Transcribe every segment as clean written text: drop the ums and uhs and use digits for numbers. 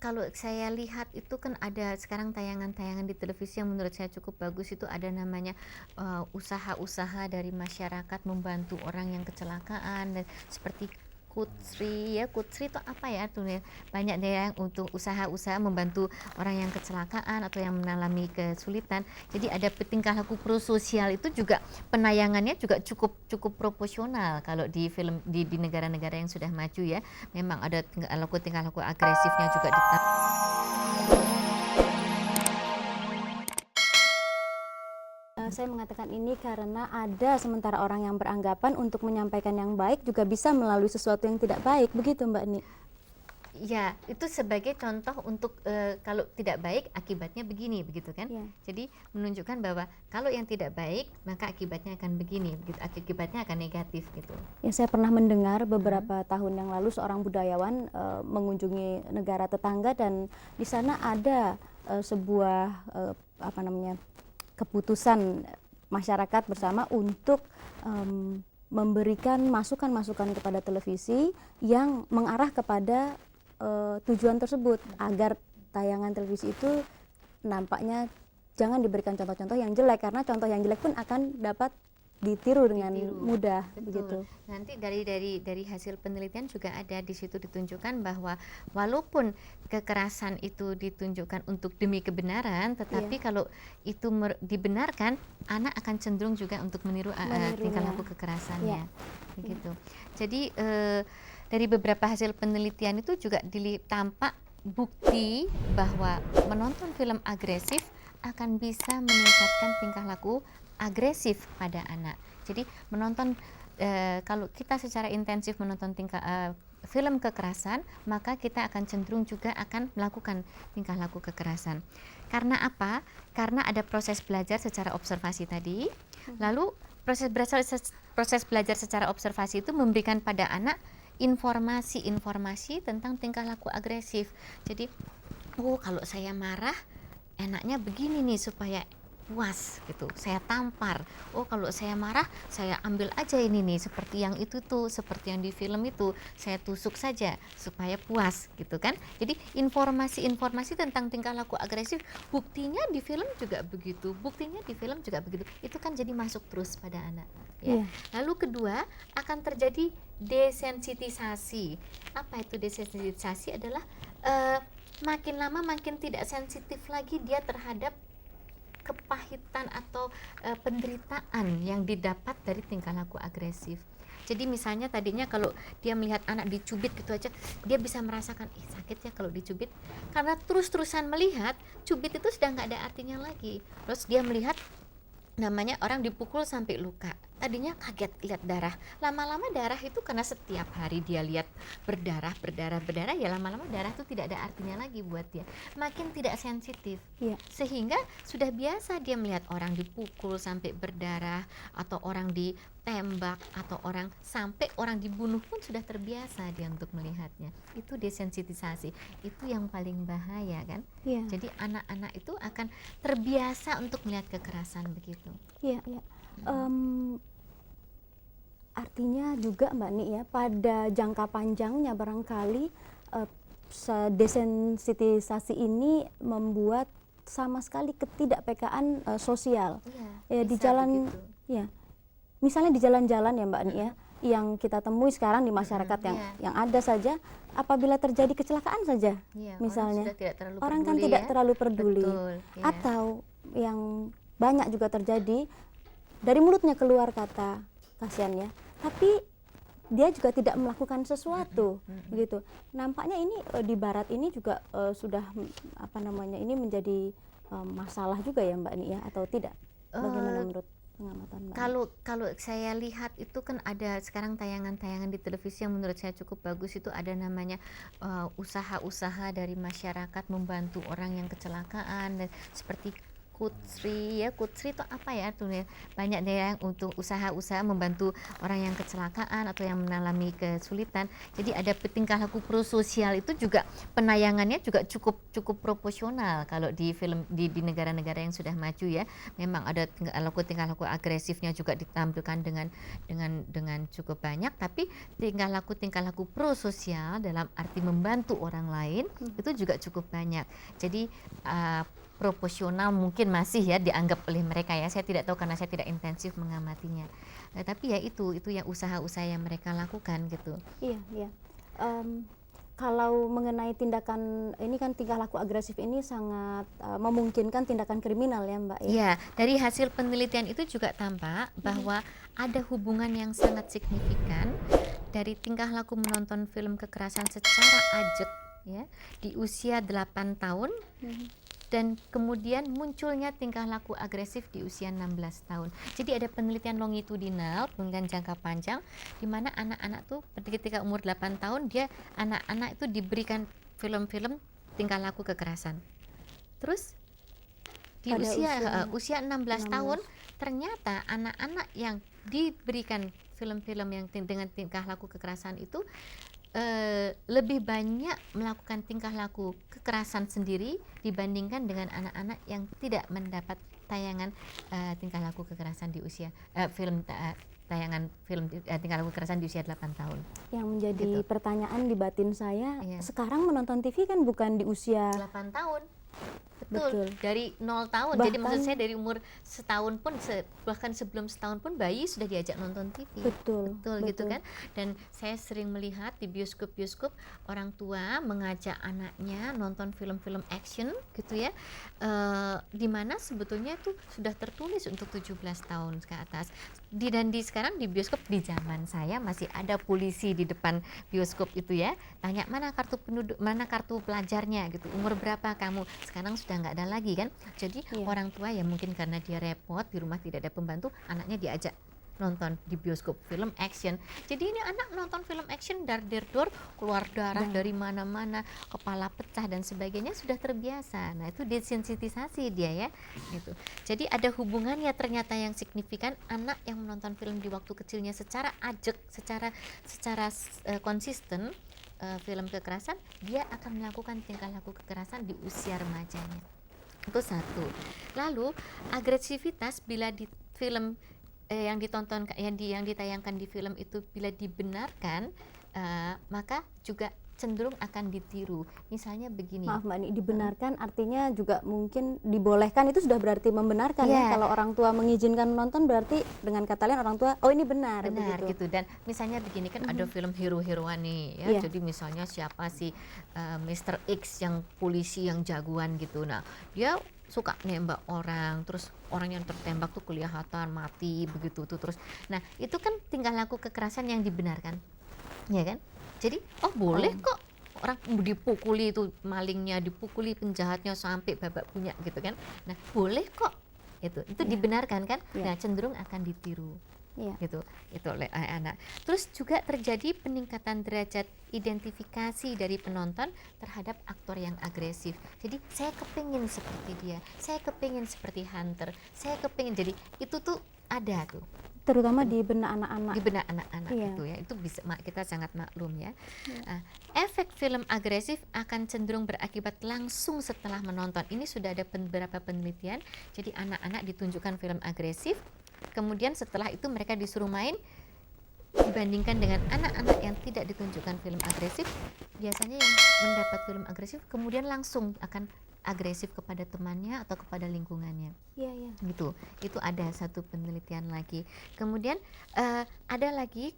Kalau saya lihat itu kan ada sekarang tayangan-tayangan di televisi yang menurut saya cukup bagus, itu ada namanya, usaha-usaha dari masyarakat membantu orang yang kecelakaan dan seperti Kutsri ya, Kutsri itu apa ya tuh ya, banyak deh yang untuk usaha-usaha membantu orang yang kecelakaan atau yang mengalami kesulitan. Jadi ada tingkah laku prososial itu juga penayangannya juga cukup cukup proporsional kalau di film di negara-negara yang sudah maju ya. Memang ada tingkah laku agresifnya juga Saya mengatakan ini karena ada sementara orang yang beranggapan untuk menyampaikan yang baik juga bisa melalui sesuatu yang tidak baik, begitu Mbak Ni? ya, itu sebagai contoh untuk kalau tidak baik akibatnya begini, begitu kan? Ya. Jadi menunjukkan bahwa kalau yang tidak baik maka akibatnya akan begini, begitu. Akibatnya akan negatif gitu. Ya, saya pernah mendengar beberapa tahun yang lalu seorang budayawan mengunjungi negara tetangga dan di sana ada sebuah keputusan masyarakat bersama untuk memberikan masukan-masukan kepada televisi yang mengarah kepada tujuan tersebut agar tayangan televisi itu nampaknya jangan diberikan contoh-contoh yang jelek karena contoh yang jelek pun akan dapat ditiru dengan mudah. Betul. Begitu. Nanti dari hasil penelitian juga ada di situ ditunjukkan bahwa walaupun kekerasan itu ditunjukkan untuk demi kebenaran, tetapi kalau itu dibenarkan, anak akan cenderung juga untuk meniru tingkah laku kekerasannya. Begitu. Jadi dari beberapa hasil penelitian itu juga tampak bukti bahwa menonton film agresif akan bisa meningkatkan tingkah laku agresif pada anak. Jadi menonton kalau kita secara intensif menonton film kekerasan, maka kita akan cenderung juga akan melakukan tingkah laku kekerasan. Karena apa? Karena ada proses belajar secara observasi tadi. Lalu proses belajar secara observasi itu memberikan pada anak informasi tentang tingkah laku agresif. Jadi, kalau saya marah enaknya begini nih supaya puas gitu, saya tampar. Kalau saya marah, saya ambil aja ini nih, seperti yang itu tuh, seperti yang di film itu, saya tusuk saja supaya puas gitu kan. Jadi informasi tentang tingkah laku agresif, buktinya di film juga begitu, itu kan jadi masuk terus pada anak ya. Lalu kedua, akan terjadi desensitisasi. Apa itu desensitisasi? Adalah makin lama makin tidak sensitif lagi dia terhadap kepahitan atau penderitaan yang didapat dari tingkah laku agresif. Jadi misalnya tadinya kalau dia melihat anak dicubit gitu aja, dia bisa merasakan sakit ya kalau dicubit, karena terus-terusan melihat cubit itu sudah nggak ada artinya lagi. Terus dia melihat namanya orang dipukul sampai luka, tadinya kaget lihat darah, lama-lama darah itu karena setiap hari dia lihat berdarah, ya lama-lama darah itu tidak ada artinya lagi buat dia, makin tidak sensitif, sehingga sudah biasa dia melihat orang dipukul sampai berdarah, atau orang ditembak, atau sampai orang dibunuh pun sudah terbiasa dia untuk melihatnya. Itu desensitisasi, itu yang paling bahaya kan. Jadi anak-anak itu akan terbiasa untuk melihat kekerasan begitu. Artinya juga Mbak Ni ya, pada jangka panjangnya barangkali desensitisasi ini membuat sama sekali ketidakpekaan sosial. Di jalan begitu. Misalnya di jalan-jalan ya Mbak Ni ya, yang kita temui sekarang di masyarakat yang ada saja, apabila terjadi kecelakaan saja, misalnya orang kan tidak terlalu peduli. Betul, atau yang banyak juga terjadi dari mulutnya keluar kata kasihan ya, tapi dia juga tidak melakukan sesuatu begitu. Nampaknya ini di barat ini juga sudah ini menjadi masalah juga ya Mbak Ni ya, atau tidak? Bagaimana menurut pengamatan Mbak? Kalau saya lihat itu kan ada sekarang tayangan-tayangan di televisi yang menurut saya cukup bagus, itu ada namanya usaha-usaha dari masyarakat membantu orang yang kecelakaan dan seperti Kutri ya. Kutri itu apa ya tuh ya, banyak deh yang untuk usaha-usaha membantu orang yang kecelakaan atau yang mengalami kesulitan. Jadi ada tingkah laku prososial itu juga penayangannya juga cukup cukup proporsional kalau di film di negara-negara yang sudah maju ya. Memang ada tingkah laku agresifnya juga ditampilkan dengan cukup banyak, tapi tingkah laku prososial dalam arti membantu orang lain itu juga cukup banyak. Jadi proporsional mungkin masih ya dianggap oleh mereka ya. Saya tidak tahu karena saya tidak intensif mengamatinya. Tapi ya itu yang usaha-usaha yang mereka lakukan gitu. Iya, iya. Kalau mengenai tindakan ini kan tingkah laku agresif ini sangat memungkinkan tindakan kriminal ya Mbak ya. Ya, dari hasil penelitian itu juga tampak bahwa ada hubungan yang sangat signifikan dari tingkah laku menonton film kekerasan secara ajak ya di usia 8 tahun dan kemudian munculnya tingkah laku agresif di usia 16 tahun. Jadi ada penelitian longitudinal, penelitian jangka panjang di mana anak-anak tuh ketika umur 8 tahun anak-anak itu diberikan film-film tingkah laku kekerasan. Terus di usia 16 tahun ternyata anak-anak yang diberikan film-film yang dengan tingkah laku kekerasan itu lebih banyak melakukan tingkah laku kekerasan sendiri dibandingkan dengan anak-anak yang tidak mendapat tayangan tingkah laku kekerasan di usia tayangan film tingkah laku kekerasan di usia 8 tahun. Yang menjadi Gitu. pertanyaan di batin saya, Iya. sekarang menonton TV kan bukan di usia 8 tahun. Betul. Dari 0 tahun. Jadi maksud saya dari umur setahun pun bahkan sebelum setahun pun bayi sudah diajak nonton TV. Betul, Gitu betul. kan. Dan saya sering melihat di bioskop-bioskop orang tua mengajak anaknya nonton film-film action gitu ya. Di mana sebetulnya itu sudah tertulis untuk 17 tahun ke atas. Dan sekarang di bioskop di zaman saya masih ada polisi di depan bioskop itu ya. Tanya mana kartu penduduk, mana kartu pelajarnya gitu. Umur berapa kamu? Sekarang sudah nggak ada lagi kan. Jadi orang tua ya mungkin karena dia repot di rumah tidak ada pembantu, anaknya diajak nonton di bioskop film action. Jadi ini anak nonton film action dar-der-dor, keluar darah dari mana-mana, kepala pecah dan sebagainya sudah terbiasa. Nah, itu desensitisasi dia ya. Gitu. Jadi ada hubungannya ternyata yang signifikan anak yang menonton film di waktu kecilnya secara ajak, secara konsisten film kekerasan, dia akan melakukan tingkah laku kekerasan di usia remajanya. Itu satu. Lalu agresivitas bila di film yang ditonton yang ditayangkan di film itu bila dibenarkan maka juga cenderung akan ditiru. Misalnya begini. Maaf Mbak Ni, dibenarkan artinya juga mungkin dibolehkan, itu sudah berarti membenarkan ya. Kalau orang tua mengizinkan menonton berarti dengan kata lain orang tua, oh ini benar gitu. Dan misalnya begini kan ada film hero-heroan nih ya. Jadi misalnya siapa sih Mr. X yang polisi yang jagoan gitu. Nah, dia suka nembak orang, terus orang yang tertembak tuh kelihatan mati begitu tuh terus. Nah, itu kan tingkah laku kekerasan yang dibenarkan. Ya kan? Jadi boleh kok orang dipukuli itu malingnya, dipukuli penjahatnya sampai babak bunyak gitu kan. Nah, boleh kok. Itu dibenarkan kan? Nah, cenderung akan ditiru. Gitu. Itu oleh anak. Terus juga terjadi peningkatan derajat identifikasi dari penonton terhadap aktor yang agresif. Jadi saya kepingin seperti dia, saya kepingin seperti Hunter, saya kepingin. Jadi itu tuh ada tuh. Terutama di benak anak-anak. Di benak anak-anak itu ya, itu bisa kita sangat maklum ya. Efek film agresif akan cenderung berakibat langsung setelah menonton. Ini sudah ada beberapa penelitian. Jadi anak-anak ditunjukkan film agresif, kemudian setelah itu mereka disuruh main. Dibandingkan dengan anak-anak yang tidak ditunjukkan film agresif, biasanya yang mendapat film agresif kemudian langsung akan agresif kepada temannya atau kepada lingkungannya. Gitu. Itu ada satu penelitian lagi. Kemudian ada lagi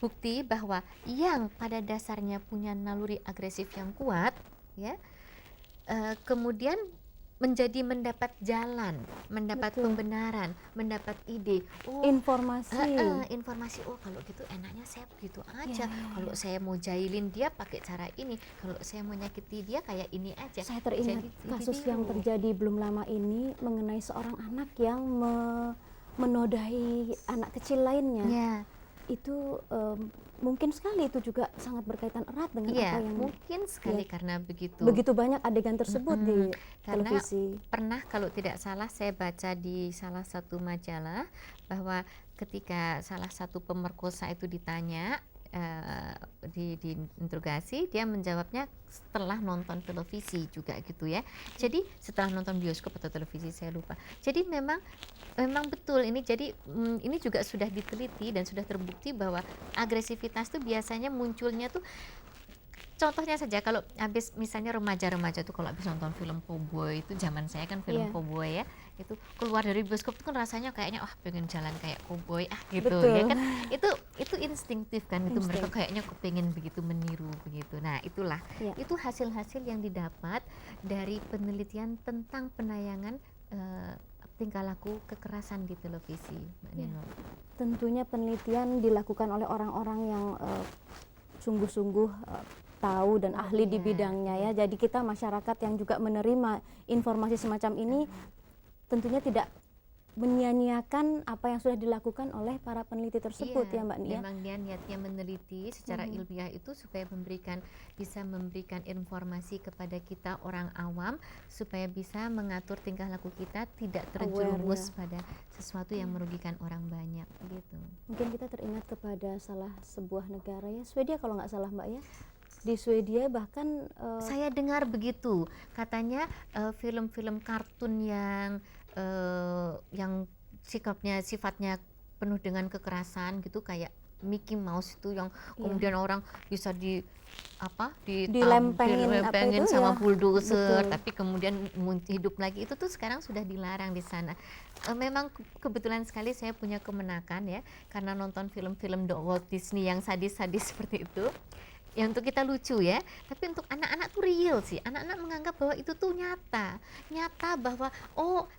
bukti bahwa yang pada dasarnya punya naluri agresif yang kuat, ya, kemudian mendapat jalan, mendapat pembenaran, mendapat ide, informasi. Kalau gitu enaknya saya begitu aja. Kalau saya mau jahilin dia pakai cara ini, kalau saya mau nyakiti dia kayak ini aja. Saya teringat kasus yang terjadi belum lama ini mengenai seorang anak yang menodai anak kecil lainnya. Itu mungkin sekali itu juga sangat berkaitan erat dengan Iya, apa yang mungkin sekali karena begitu. begitu banyak adegan tersebut di Karena televisi. pernah kalau tidak salah saya baca di salah satu majalah bahwa ketika salah satu pemerkosa itu ditanya di interogasi, dia menjawabnya setelah nonton televisi juga gitu ya. Jadi setelah nonton bioskop atau televisi saya lupa. Jadi memang betul ini, jadi ini juga sudah diteliti dan sudah terbukti bahwa agresivitas itu biasanya munculnya tuh, contohnya saja kalau habis misalnya remaja-remaja tuh kalau habis nonton film cowboy, itu zaman saya kan film Iya. cowboy ya, itu keluar dari bioskop itu kan rasanya kayaknya pengen jalan kayak cowboy gitu Betul. ya kan, itu instinktif kan, itu mereka Insting. kayaknya kepengen begitu meniru begitu. Nah itulah, Iya. itu hasil-hasil yang didapat dari penelitian tentang penayangan tingkah laku kekerasan di televisi, Mbak Iya. Nino. Tentunya penelitian dilakukan oleh orang-orang yang sungguh-sungguh tahu dan ahli di bidangnya ya. Jadi kita masyarakat yang juga menerima informasi semacam ini tentunya tidak menyia-nyiakan apa yang sudah dilakukan oleh para peneliti tersebut ya Mbak Nia. Memang dia niatnya meneliti secara ilmiah itu supaya bisa memberikan informasi kepada kita orang awam supaya bisa mengatur tingkah laku kita tidak terjerumus pada sesuatu yang merugikan orang banyak gitu. Mungkin kita teringat kepada salah sebuah negara ya, Swedia kalau nggak salah Mbak ya. Di Swedia bahkan saya dengar begitu, katanya film-film kartun yang sifatnya penuh dengan kekerasan gitu, kayak Mickey Mouse itu yang kemudian orang bisa dilempengin sama bulldozer, tapi kemudian hidup lagi, itu tuh sekarang sudah dilarang di sana. Memang kebetulan sekali saya punya kemenakan ya, karena nonton film-film Walt Disney yang sadis-sadis seperti itu. Ya untuk kita lucu ya, tapi untuk anak-anak tuh real sih. Anak-anak menganggap bahwa itu tuh nyata bahwa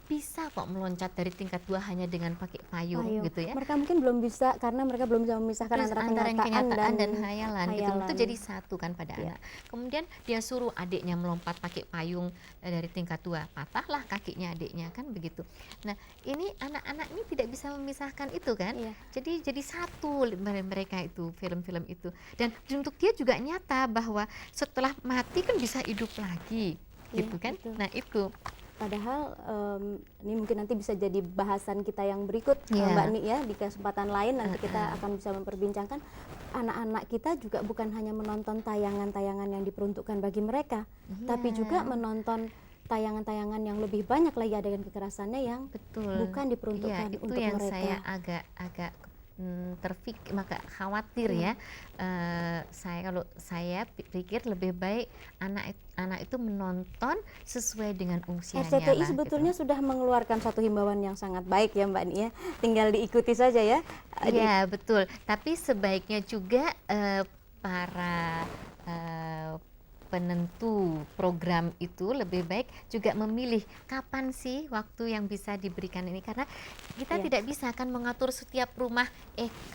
bisa kok meloncat dari tingkat 2 hanya dengan pakai payung gitu ya. Mereka mungkin belum bisa karena mereka belum bisa memisahkan antara kenyataan dan hayalan gitu. Itu jadi satu kan pada anak. Kemudian dia suruh adiknya melompat pakai payung dari tingkat 2, patahlah kakinya adiknya kan begitu. Nah, ini anak-anak ini tidak bisa memisahkan itu kan. Jadi satu mereka itu film-film itu. Dan untuk dia juga nyata bahwa setelah mati kan bisa hidup lagi gitu kan. Betul. Nah itu padahal ini mungkin nanti bisa jadi bahasan kita yang berikut Mbak Ni ya, di kesempatan lain nanti kita akan bisa memperbincangkan anak-anak kita juga bukan hanya menonton tayangan-tayangan yang diperuntukkan bagi mereka, tapi juga menonton tayangan-tayangan yang lebih banyak lagi adegan kekerasannya yang bukan diperuntukkan itu untuk yang mereka. Saya agak maka khawatir ya. Kalau saya pikir lebih baik anak itu menonton sesuai dengan usianya. RCTI sebetulnya sudah mengeluarkan satu himbauan yang sangat baik ya Mbak Nia, tinggal diikuti saja ya. Iya betul, tapi sebaiknya juga para penentu program itu lebih baik juga memilih kapan sih waktu yang bisa diberikan ini, karena kita tidak bisa kan mengatur setiap rumah,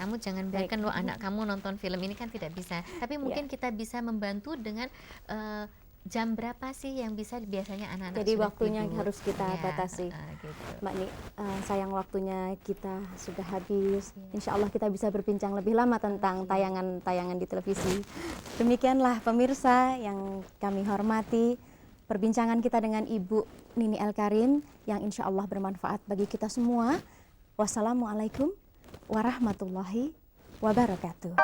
kamu jangan biarkan lo anak kamu nonton film ini, kan tidak bisa. Tapi mungkin kita bisa membantu dengan jam berapa sih yang bisa biasanya anak-anak jadi sudah waktunya tidur. harus kita batasi. Gitu. Mbak Ni, sayang waktunya kita sudah habis. Insya Allah kita bisa berbincang lebih lama tentang tayangan-tayangan di televisi. Demikianlah pemirsa yang kami hormati, perbincangan kita dengan Ibu Nini Elkarim yang insya Allah bermanfaat bagi kita semua. Wassalamualaikum warahmatullahi wabarakatuh.